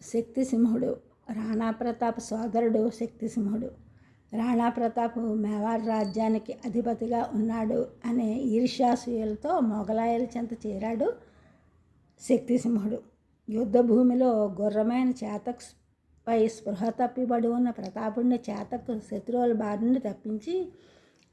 శక్తిసింహుడు. రాణా ప్రతాప్ సోదరుడు శక్తిసింహుడు. రాణా ప్రతాప్ మేవార్ రాజ్యానికి అధిపతిగా ఉన్నాడు అనే ఈర్ష్యాసూయలతో మొగలాయల చెంత చేరాడు శక్తిసింహుడు. యుద్ధభూమిలో గుర్రమైన చేతక్ పై స్పృహ తప్పిబడి ఉన్న ప్రతాపుడిని చేతక్ శత్రువుల బారి నుండి తప్పించి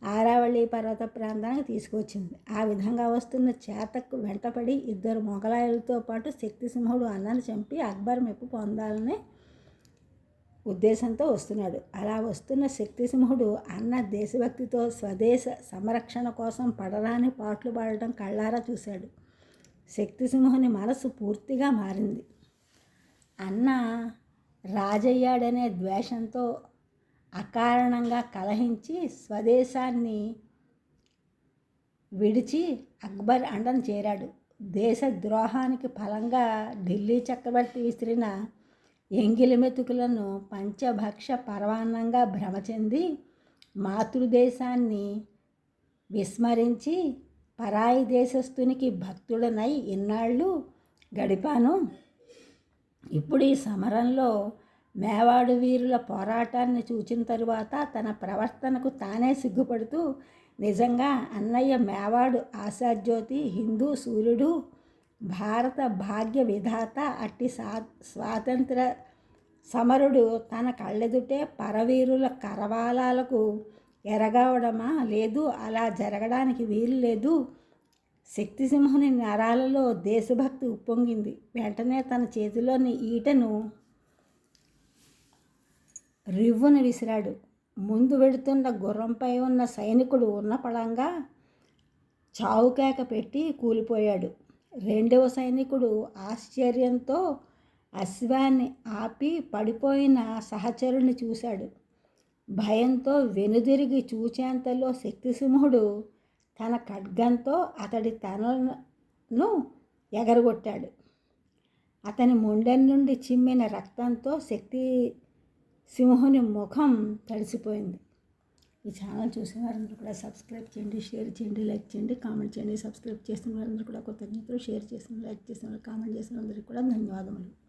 ఆరావళి పర్వత ప్రాంతానికి తీసుకువచ్చింది. ఆ విధంగా వస్తున్న చేతక్ వెంటపడి ఇద్దరు మొగలాయులతో పాటు శక్తిసింహుడు అన్నను చంపి అక్బర్ మెప్పు పొందాలనే ఉద్దేశంతో వస్తున్నాడు. అలా వస్తున్న శక్తిసింహుడు అన్న దేశభక్తితో స్వదేశ సంరక్షణ కోసం పడరాని పాటలు పాడటం కళ్ళారా చూశాడు. శక్తిసింహుని మనసు పూర్తిగా మారింది. అన్న రాజయ్యాడనే ద్వేషంతో అకారణంగా కలహించి స్వదేశాన్ని విడిచి అక్బర్ అండను చేరాడు. దేశ ద్రోహానికి ఫలంగా ఢిల్లీ చక్రవర్తి విసిరిన ఎంగిలి మెతుకులను పంచభక్ష పరవాన్నంగా భ్రమ చెంది మాతృదేశాన్ని విస్మరించి పరాయి దేశస్థునికి భక్తుడనై ఇన్నాళ్ళు గడిపాను. ఇప్పుడు ఈ సమరంలో మేవాడు వీరుల పోరాటాన్ని చూచిన తరువాత తన ప్రవర్తనకు తానే సిగ్గుపడుతూ నిజంగా అన్నయ్య మేవాడు ఆశాజ్యోతి, హిందూ సూర్యుడు, భారత భాగ్య విధాత అట్టి స్వాతంత్ర సమరుడు తన కళ్ళెదుటే పరవీరుల కరవాలాలకు ఎరగవడమా? లేదు, అలా జరగడానికి వీలు లేదు. శక్తిసింహుని నరాలలో దేశభక్తి ఉప్పొంగింది. వెంటనే తన చేతిలోని ఈటను రివ్వును విసిరాడు. ముందు వెడుతున్న గుర్రంపై ఉన్న సైనికుడు ఉన్నపళంగా చావుకేక పెట్టి కూలిపోయాడు. రెండవ సైనికుడు ఆశ్చర్యంతో అశ్వాన్ని ఆపి పడిపోయిన సహచరుని చూశాడు. భయంతో వెనుదిరిగి చూచేంతలో శక్తిసింహుడు తన ఖడ్గంతో అతడి తలను ఎగరగొట్టాడు. అతని మొండెం నుండి చిమ్మిన రక్తంతో సింహుని ముఖం తడిసిపోయింది. ఈ ఛానల్ చూసిన వారందరూ కూడా సబ్స్క్రైబ్ చేయండి, షేర్ చేయండి, లైక్ చేయండి, కామెంట్ చేయండి. సబ్స్క్రైబ్ చేసిన వారందరూ కూడా కృతజ్ఞతలు, షేర్ చేసిన, లైక్ చేసిన, కామెంట్ చేసిన అందరికీ కూడా ధన్యవాదములు.